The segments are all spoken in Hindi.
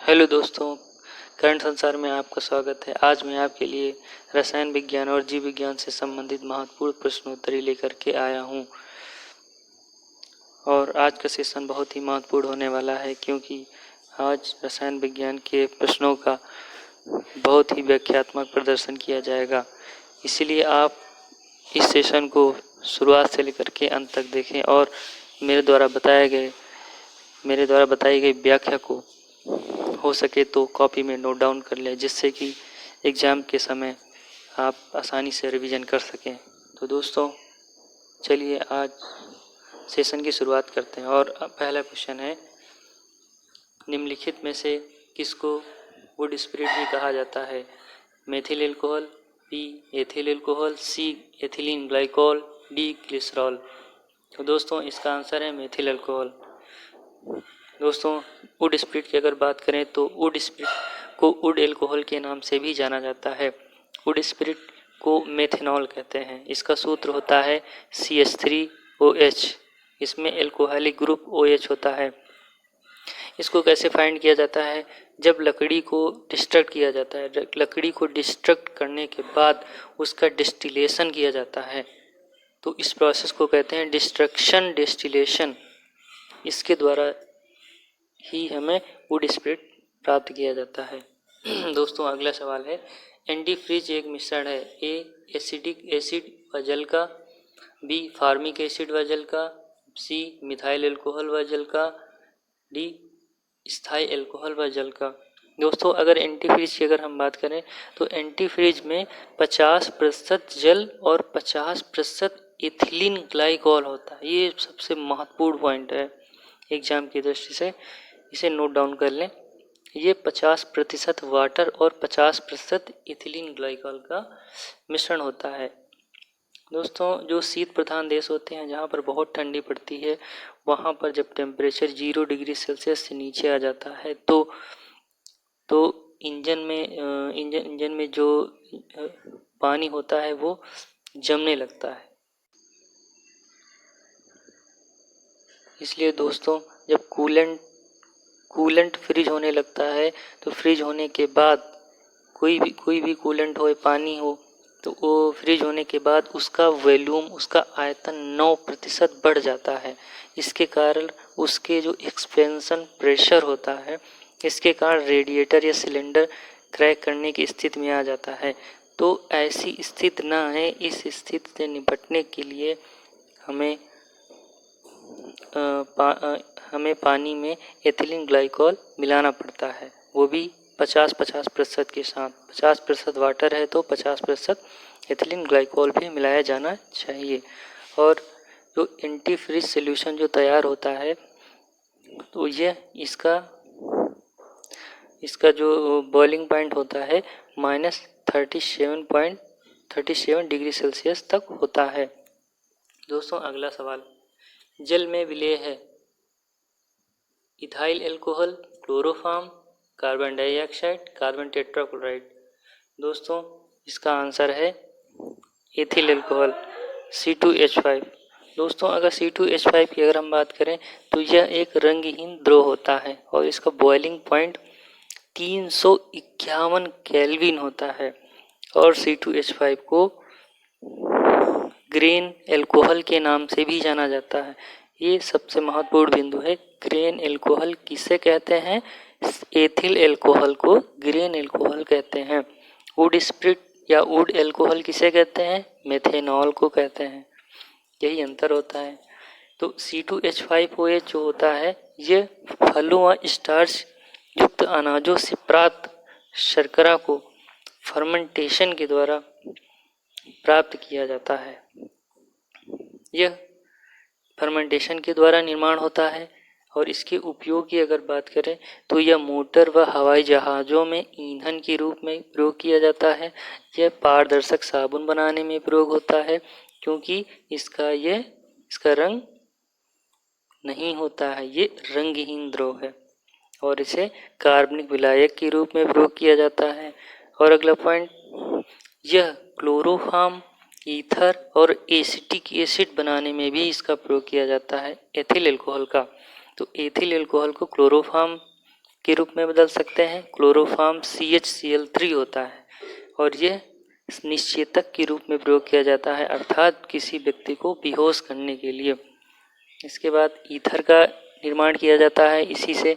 हेलो दोस्तों, करंट संसार में आपका स्वागत है। आज मैं आपके लिए रसायन विज्ञान और जीव विज्ञान से संबंधित महत्वपूर्ण प्रश्नोत्तरी लेकर के आया हूं। और आज का सेशन बहुत ही महत्वपूर्ण होने वाला है, क्योंकि आज रसायन विज्ञान के प्रश्नों का बहुत ही व्याख्यात्मक प्रदर्शन किया जाएगा। इसलिए आप इस सेशन को शुरुआत से लेकर के अंत तक देखें और मेरे द्वारा बताई गई व्याख्या को हो सके तो कॉपी में नोट डाउन कर लें, जिससे कि एग्ज़ाम के समय आप आसानी से रिवीजन कर सकें। तो दोस्तों, चलिए आज सेशन की शुरुआत करते हैं। और पहला क्वेश्चन है, निम्नलिखित में से किसको वुड स्पिरिट भी कहा जाता है? Methyl alcohol, B ethyl alcohol, C ethylene glycol, D glycerol. तो दोस्तों, इसका आंसर है मेथिल एल्कोहल। दोस्तों, वुड स्पिरिट की अगर बात करें तो वुड स्पिरिट को वुड एल्कोहल के नाम से भी जाना जाता है। वुड स्पिरिट को मेथेनॉल कहते हैं। इसका सूत्र होता है CH3OH। इसमें एल्कोहलिक ग्रुप OH होता है। इसको कैसे फाइंड किया जाता है? जब लकड़ी को डिस्ट्रक्ट किया जाता है, लकड़ी को डिस्ट्रक्ट करने के बाद उसका डिस्टिलेशन किया जाता है, तो इस प्रोसेस को कहते हैं डिस्ट्रक्शन डिस्टिलेशन। इसके द्वारा ही हमें वुड स्पिरिट प्राप्त किया जाता है। दोस्तों, अगला सवाल है, एंटीफ्रीज एक मिश्रण है। ए एसिडिक एसिड व जल का, बी फार्मिक एसिड व जल का, सी मिथाइल एल्कोहल व जल का, डी स्थायी एल्कोहल व जल का। दोस्तों, अगर एंटीफ्रीज की अगर हम बात करें तो एंटीफ्रीज में 50% जल और 50% इथिलीन ग्लाइकोल होता है। ये सबसे महत्वपूर्ण पॉइंट है एग्जाम की दृष्टि से, इसे नोट डाउन कर लें। ये 50% वाटर और 50% इथिलीन ग्लाइकोल का मिश्रण होता है। दोस्तों, जो शीत प्रधान देश होते हैं, जहाँ पर बहुत ठंडी पड़ती है, वहाँ पर जब टेम्परेचर 0 डिग्री सेल्सियस से नीचे आ जाता है तो इंजन में जो पानी होता है वो जमने लगता है। इसलिए दोस्तों, जब कूलेंट फ्रीज होने लगता है, तो फ्रीज होने के बाद कोई भी कूलेंट हो, पानी हो, तो वो फ्रीज होने के बाद उसका वॉल्यूम, उसका आयतन 9% बढ़ जाता है। इसके कारण उसके जो एक्सपेंशन प्रेशर होता है, इसके कारण रेडिएटर या सिलेंडर क्रैक करने की स्थिति में आ जाता है। तो ऐसी स्थिति ना है, इस स्थिति से निपटने के लिए हमें पानी में एथिलीन ग्लाइकोल मिलाना पड़ता है, वो भी 50-50% के साथ। 50% वाटर है तो 50% एथिलीन ग्लाइकोल भी मिलाया जाना चाहिए। और जो एंटीफ्रीज सॉल्यूशन जो तैयार होता है, तो यह इसका जो बॉइलिंग पॉइंट होता है -37 डिग्री सेल्सियस तक होता है। दोस्तों, अगला सवाल, जल में विलेय है ethyl alcohol, chloroform, carbon dioxide, carbon tetrachloride. दोस्तों, इसका आंसर है एथिल एल्कोहल, C2H5। दोस्तों, अगर C2H5 की अगर हम बात करें तो यह एक रंगहीन द्रव होता है और इसका बॉइलिंग पॉइंट 351 केल्विन होता है। और C2H5 को ग्रेन एल्कोहल के नाम से भी जाना जाता है। ये सबसे महत्वपूर्ण बिंदु है। ग्रेन एल्कोहल किसे कहते हैं? एथिल एल्कोहल को ग्रेन एल्कोहल कहते हैं। वुड स्पिरिट या वुड एल्कोहल किसे कहते हैं? मेथेनॉल को कहते हैं। यही अंतर होता है। तो C2H5OH जो होता है, ये फलों व स्टार्च युक्त अनाजों से प्राप्त शर्करा को फर्मेंटेशन के द्वारा प्राप्त किया जाता है। यह फर्मेंटेशन के द्वारा निर्माण होता है और इसके उपयोग की अगर बात करें तो यह मोटर व हवाई जहाज़ों में ईंधन के रूप में प्रयोग किया जाता है। यह पारदर्शक साबुन बनाने में प्रयोग होता है, क्योंकि इसका रंग नहीं होता है, ये रंगहीन द्रव है। और इसे कार्बनिक विलायक के रूप में प्रयोग किया जाता है। और अगला पॉइंट, यह क्लोरोफॉर्म, ईथर और एसिटिक एसिड बनाने में भी इसका प्रयोग किया जाता है, एथिल एल्कोहल का। तो एथिल एल्कोहल को क्लोरोफॉर्म के रूप में बदल सकते हैं। क्लोरोफॉर्म CHCl3 होता है और यह निश्चेतक के रूप में प्रयोग किया जाता है, अर्थात किसी व्यक्ति को बेहोश करने के लिए। इसके बाद ईथर का निर्माण किया जाता है इसी से।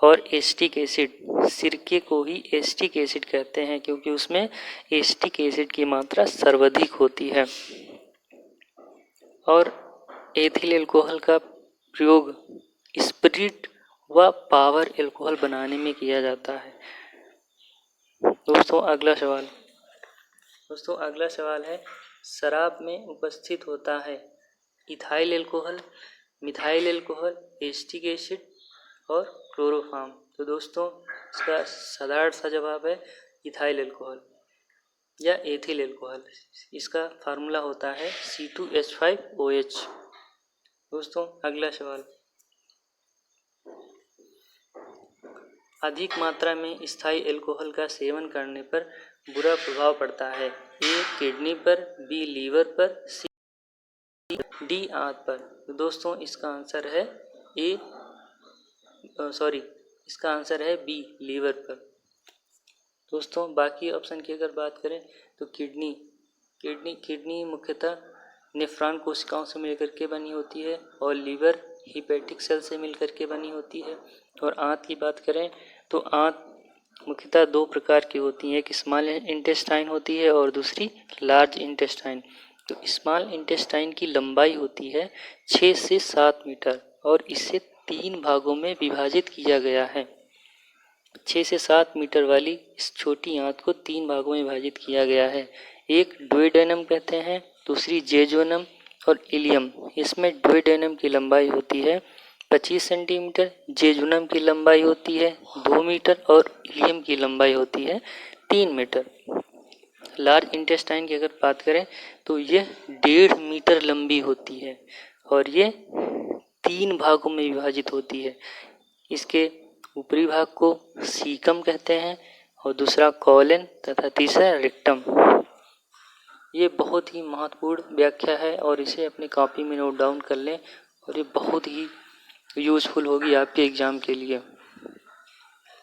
और एस्टिक एसिड, सिरके को ही एस्टिक एसिड कहते हैं क्योंकि उसमें एस्टिक एसिड की मात्रा सर्वाधिक होती है। और एथिल अल्कोहल का प्रयोग स्पिरिट व पावर अल्कोहल बनाने में किया जाता है। दोस्तों अगला सवाल है, शराब में उपस्थित होता है ethyl alcohol, methyl alcohol, acetic acid और क्लोरोफॉर्म। तो दोस्तों इसका साधारण सा जवाब है इथाइल अल्कोहल या एथिल अल्कोहल। इसका फार्मूला होता है C2H5OH। दोस्तों अगला सवाल, अधिक मात्रा में स्थायी अल्कोहल का सेवन करने पर बुरा प्रभाव पड़ता है। A किडनी पर, B लीवर पर, C D आंत पर। तो दोस्तों इसका आंसर है B लीवर पर। दोस्तों बाकी ऑप्शन की अगर बात करें तो किडनी मुख्यतः नेफ्रॉन कोशिकाओं से मिलकर के बनी होती है और लीवर हिपैटिक सेल से मिलकर के बनी होती है। और आंत की बात करें तो आंत मुख्यतः दो प्रकार की होती है, एक स्मॉल इंटेस्टाइन होती है और दूसरी लार्ज इंटेस्टाइन। तो स्मॉल इंटेस्टाइन की लंबाई होती है 6 से 7 मीटर और इसे 3 भागों में विभाजित किया गया है। 6 से 7 मीटर वाली इस छोटी आंत को 3 भागों में विभाजित किया गया है। एक डुओडेनम कहते हैं, दूसरी जेजोनम और इलियम। इसमें डुओडेनम की लंबाई होती है 25 सेंटीमीटर, जेजुनम की लंबाई होती है 2 मीटर और इलियम की लंबाई होती है 3 मीटर। लार्ज इंटेस्टाइन की अगर बात करें तो यह 1.5 मीटर लंबी होती है और ये 3 भागों में विभाजित होती है। इसके ऊपरी भाग को सीकम कहते हैं और दूसरा कॉलन तथा तीसरा रेक्टम। ये बहुत ही महत्वपूर्ण व्याख्या है और इसे अपनी कॉपी में नोट डाउन कर लें और ये बहुत ही यूजफुल होगी आपके एग्जाम के लिए।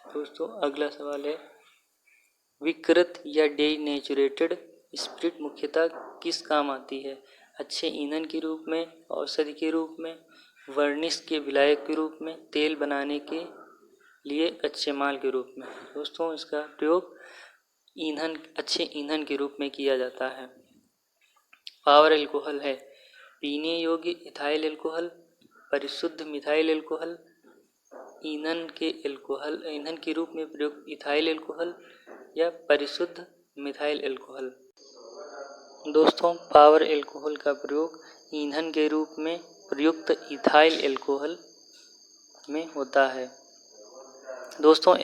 दोस्तों अगला सवाल है, विकृत या डेनेचुरेटेड स्पिरिट मुख्यतः किस काम आती है? अच्छे ईंधन के रूप में, औषधि के रूप में, वर्निश के विलायक के रूप में, तेल बनाने के लिए कच्चे माल के रूप में। दोस्तों इसका प्रयोग अच्छे ईंधन के रूप में किया जाता है। पावर अल्कोहल है पीने योग्य इथाइल अल्कोहल, परिशुद्ध मिथाइल अल्कोहल, ईंधन के रूप में प्रयुक्त इथाइल अल्कोहल या परिशुद्ध मिथाइल अल्कोहल। दोस्तों पावर अल्कोहल का प्रयोग ईंधन के रूप में प्रयुक्त इथाइल अल्कोहल में होता है। दोस्तों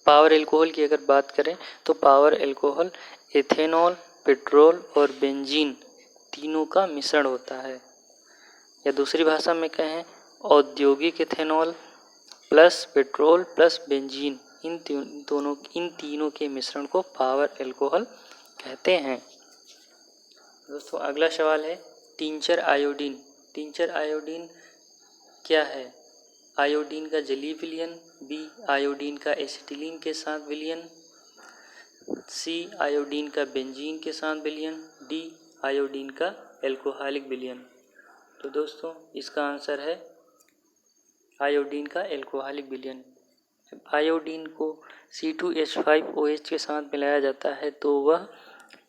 पावर अल्कोहल की अगर बात करें तो पावर अल्कोहल एथेनॉल, पेट्रोल और बेंजीन तीनों का मिश्रण होता है, या दूसरी भाषा में कहें औद्योगिक ethanol plus petrol plus benzene, इन तीनों के मिश्रण को पावर अल्कोहल कहते हैं। दोस्तों अगला सवाल है, टिंचर आयोडीन। टिंचर आयोडीन क्या है? आयोडीन का जलीय विलयन, बी आयोडीन का एसिटिलीन के साथ विलयन, सी आयोडीन का बेंजीन के साथ विलयन, डी आयोडीन का एल्कोहलिक विलयन। तो दोस्तों इसका आंसर है आयोडीन का एल्कोहलिक विलयन। आयोडीन को C2H5OH के साथ मिलाया जाता है तो वह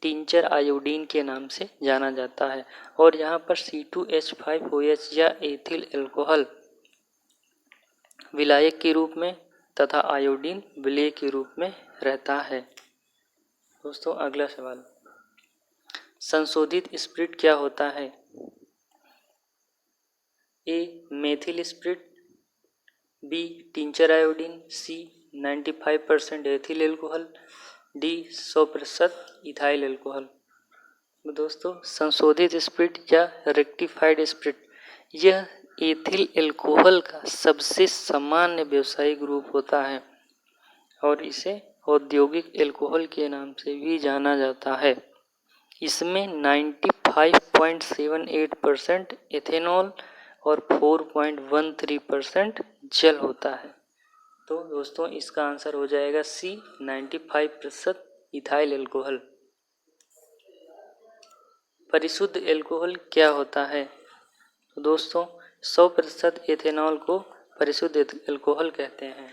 टिंचर आयोडीन के नाम से जाना जाता है। और यहाँ पर C2H5OH या एथिल अल्कोहल विलायक के रूप में तथा आयोडीन विलेय के रूप में रहता है। दोस्तों अगला सवाल, संशोधित स्पिरिट क्या होता है? A methyl spirit, B tincture iodine, C 95% ethyl alcohol, D 100% ethyl alcohol. दोस्तों संशोधित स्पिरिट या रेक्टिफाइड स्पिरिट यह एथिल अल्कोहल का सबसे सामान्य व्यावसायिक रूप होता है और इसे औद्योगिक अल्कोहल के नाम से भी जाना जाता है। इसमें 95.78% एथेनॉल और 4.13% जल होता है। तो दोस्तों इसका आंसर हो जाएगा सी 95% इथाइल एल्कोहल। परिशुद्ध एल्कोहल क्या होता है? तो दोस्तों 100% एथेनॉल को परिशुद्ध एल्कोहल कहते हैं।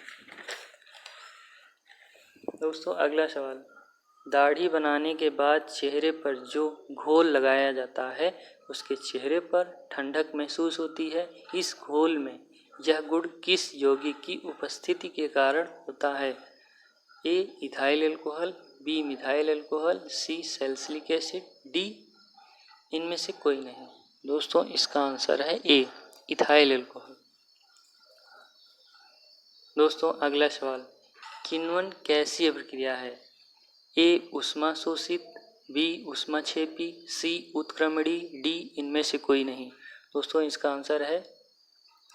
दोस्तों अगला सवाल, दाढ़ी बनाने के बाद चेहरे पर जो घोल लगाया जाता है उसके चेहरे पर ठंडक महसूस होती है। इस घोल में यह गुण किस यौगिक की उपस्थिति के कारण होता है? A ethyl alcohol, B methyl alcohol, C salicylic acid, D इनमें से कोई नहीं। दोस्तों इसका आंसर है ए इथाइल एल्कोहल। दोस्तों अगला सवाल, किण्वन कैसी प्रक्रिया है? ए ऊष्मा शोषित, बी ऊष्माक्षेपी, सी उत्क्रमणी, डी इनमें से कोई नहीं। दोस्तों इसका आंसर है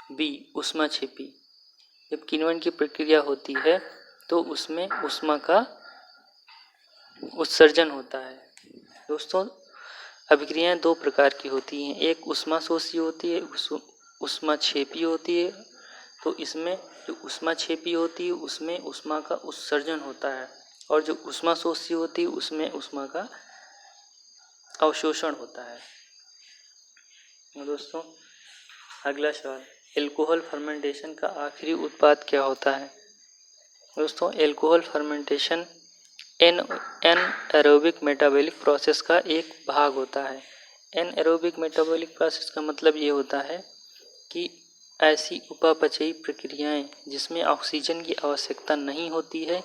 बी ऊष्माक्षेपी। जब किण्वन की प्रक्रिया होती है तो उसमें ऊष्मा का उत्सर्जन होता है। दोस्तों अभिक्रियाएं दो प्रकार की होती हैं, एक ऊष्माशोषी होती है, ऊष्माक्षेपी होती है। तो इसमें जो ऊष्माक्षेपी होती है उसमें ऊष्मा का उत्सर्जन होता है और जो ऊष्माशोषी होती है उसमें ऊष्मा का अवशोषण होता है। दोस्तों अगला सवाल, एल्कोहल फर्मेंटेशन का आखिरी उत्पाद क्या होता है? दोस्तों alcohol fermentation anaerobic metabolic process का एक भाग होता है। एनएरोबिक मेटाबॉलिक प्रोसेस का मतलब ये होता है कि ऐसी उपापचयी प्रक्रियाएं जिसमें ऑक्सीजन की आवश्यकता नहीं होती है,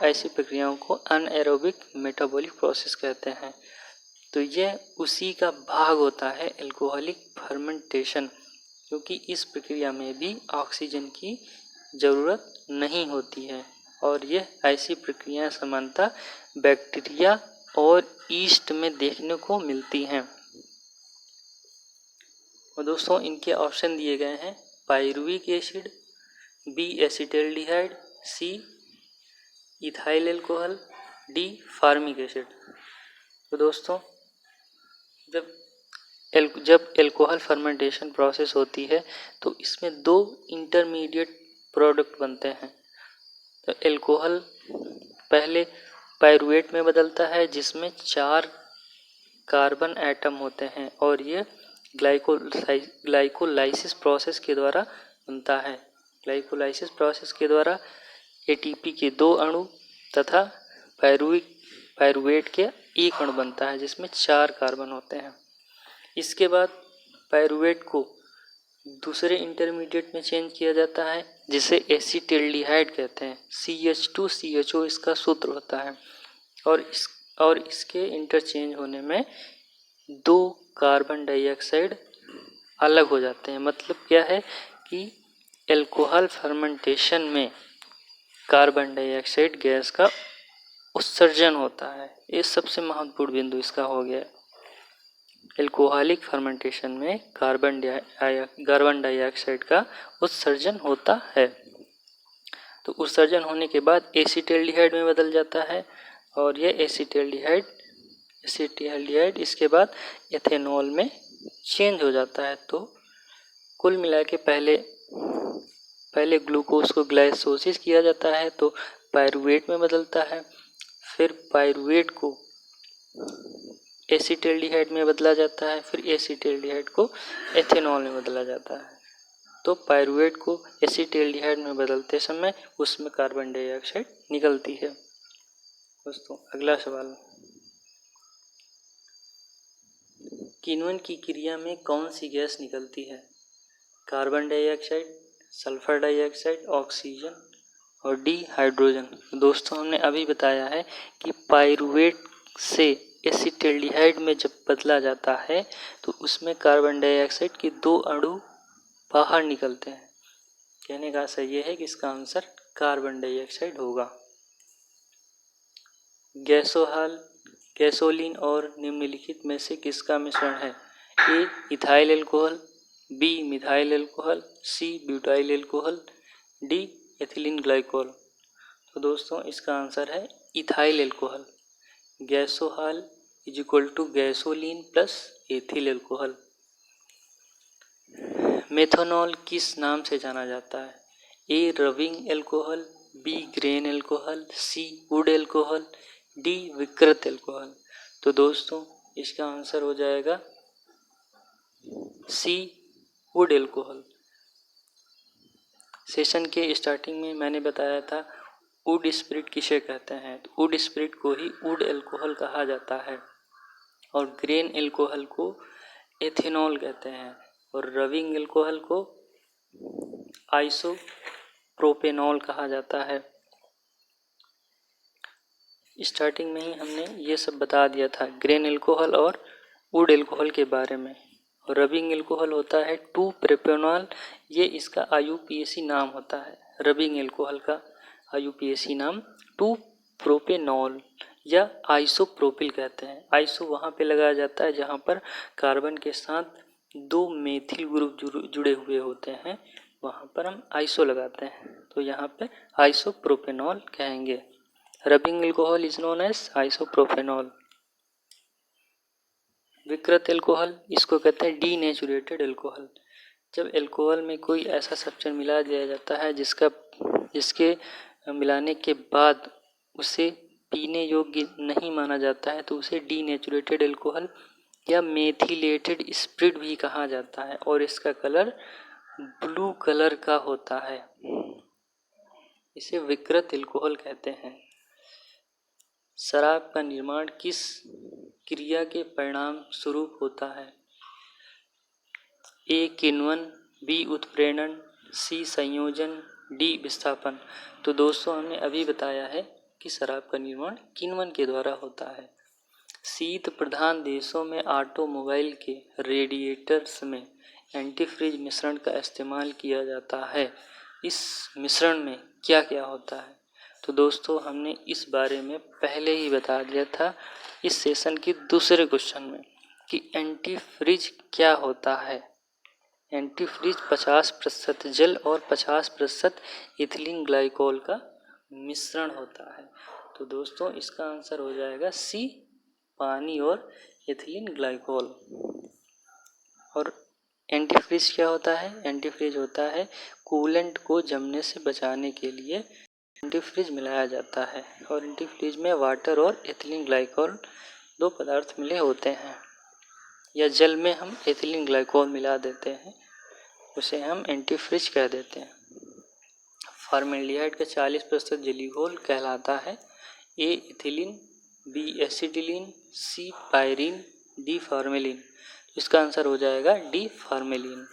ऐसी प्रक्रियाओं को एनएरोबिक मेटाबॉलिक प्रोसेस कहते हैं। तो यह उसी का भाग होता है एल्कोहलिक फर्मेंटेशन, क्योंकि इस प्रक्रिया में भी ऑक्सीजन की ज़रूरत नहीं होती है और यह ऐसी प्रक्रियाएं सामान्यतः बैक्टीरिया और ईस्ट में देखने को मिलती हैं। और दोस्तों इनके ऑप्शन दिए गए हैं, pyruvic acid, B acetaldehyde, C ethyl alcohol, D formic acid. तो दोस्तों जब एल्कोहल फर्मेंटेशन प्रोसेस होती है तो इसमें दो इंटरमीडिएट प्रोडक्ट बनते हैं। तो एल्कोहल पहले पायरुवेट में बदलता है जिसमें 4 कार्बन एटम होते हैं और ये ग्लाइकोलाइसिस प्रोसेस के द्वारा बनता है। ग्लाइकोलाइसिस प्रोसेस के द्वारा एटीपी के 2 अणु तथा पायरुवेट के 1 अणु बनता है जिसमें 4 कार्बन होते हैं। इसके बाद पायरुवेट को दूसरे इंटरमीडिएट में चेंज किया जाता है जिसे एसिटाल्डिहाइड कहते हैं। CH2CHO इसका सूत्र होता है और इसके इंटरचेंज होने में 2 कार्बन डाइऑक्साइड अलग हो जाते हैं। मतलब क्या है कि एल्कोहल फर्मेंटेशन में कार्बन डाइऑक्साइड गैस का उत्सर्जन होता है। ये सबसे महत्वपूर्ण बिंदु इसका हो गया। एल्कोहलिक फर्मेंटेशन में कार्बन डाइऑक्साइड का उत्सर्जन होता है। तो उत्सर्जन होने के बाद एसिटाल्डिहाइड में बदल जाता है और यह एसिटाल्डिहाइड इसके बाद एथेनॉल में चेंज हो जाता है। तो कुल मिला के पहले ग्लूकोज को ग्लाइकोलाइसिस किया जाता है तो पायरुवेट में बदलता है, फिर पायरुवेट को एसिटाल्डिहाइड में बदला जाता है, फिर एसिटाल्डिहाइड को एथेनॉल में बदला जाता है। तो पायरुवेट को एसिटाल्डिहाइड में बदलते समय उसमें कार्बन डाइऑक्साइड निकलती है। दोस्तों अगला सवाल, किण्वन की क्रिया में कौन सी गैस निकलती है? Carbon dioxide, sulphur dioxide, oxygen और डी हाइड्रोजन। दोस्तों हमने अभी बताया है कि पायरुवेट से एसिटाल्डिहाइड में जब बदला जाता है तो उसमें कार्बन डाइऑक्साइड के 2 अणु बाहर निकलते हैं। कहने का आशय यह है कि इसका आंसर कार्बन डाइऑक्साइड होगा। गैसोलीन और निम्नलिखित में से किसका मिश्रण है? A ethyl alcohol, B methyl alcohol, C butyl alcohol, D ethylene glycol. तो दोस्तों इसका आंसर है ethyl alcohol. Gasohol is equal to gasoline plus ethyl alcohol. Methanol किस नाम से जाना जाता है? A raving alcohol, B grain alcohol, C wood alcohol, D विकृत एल्कोहल। तो दोस्तों इसका आंसर हो जाएगा सी वुड एल्कोहल। सेशन के स्टार्टिंग में मैंने बताया था वुड स्पिरिट किसे कहते हैं, तो वुड स्पिरिट को ही वुड एल्कोहल कहा जाता है और ग्रेन एल्कोहल को एथेनॉल कहते हैं और रविंग एल्कोहल को आइसोप्रोपेनॉल कहा जाता है। स्टार्टिंग में ही हमने ये सब बता दिया था ग्रेन एल्कोहल और वुड एल्कोहल के बारे में। और रबिंग एल्कोहल होता है 2-प्रोपेनॉल, ये इसका IUPAC नाम होता है। रबिंग एल्कोहल का IUPAC नाम 2-प्रोपेनॉल या आइसोप्रोपिल कहते हैं। आइसो वहाँ पे लगाया जाता है जहाँ पर कार्बन के साथ 2 मेथिल ग्रुप जुड़े हुए होते हैं, वहाँ पर हम आइसो लगाते हैं, तो यहाँ पे आइसोप्रोपेनॉल कहेंगे। Rubbing alcohol is known as isopropanol. विकृत एल्कोहल इसको कहते हैं डीनेचुरेटेड एल्कोहल। जब एल्कोहल में कोई ऐसा सब्सटेंस मिला दिया जाता है जिसके मिलाने के बाद उसे पीने योग्य नहीं माना जाता है, तो उसे डीनेचुरेटेड एल्कोहल या मेथिलेटेड स्पिरिट भी कहा जाता है और इसका कलर ब्लू कलर का होता है। इसे विकृत एल्कोहल कहते हैं। शराब का निर्माण किस क्रिया के परिणाम स्वरूप होता है? ए किण्वन, बी उत्प्रेरण, सी संयोजन, डी विस्थापन। तो दोस्तों हमने अभी बताया है कि शराब का निर्माण किण्वन के द्वारा होता है। शीत प्रधान देशों में ऑटोमोबाइल के रेडिएटर्स में एंटीफ्रीज मिश्रण का इस्तेमाल किया जाता है। इस मिश्रण में क्या क्या होता है? तो दोस्तों हमने इस बारे में पहले ही बता दिया था इस सेशन के दूसरे क्वेश्चन में कि एंटीफ्रीज क्या होता है। एंटीफ्रीज 50% जल और 50% इथिलीन ग्लाइकोल का मिश्रण होता है। तो दोस्तों इसका आंसर हो जाएगा सी, पानी और इथिलीन ग्लाइकोल। और एंटीफ्रीज क्या होता है? एंटीफ्रीज होता है कूलेंट को जमने से बचाने के लिए एंटीफ्रीज मिलाया जाता है और एंटीफ्रीज में वाटर और इथिलीन ग्लाइकोल 2 पदार्थ मिले होते हैं, या जल में हम इथिलीन ग्लाइकोल मिला देते हैं, उसे हम एंटीफ्रीज कह देते हैं। फॉर्मेल्डिहाइड का 40% जलीय घोल कहलाता है ए इथिलीन, बी एसिटिलीन, सी पायरीन, डी फॉर्मेलिन। इसका आंसर हो जाएगा डी फॉर्मेलिन।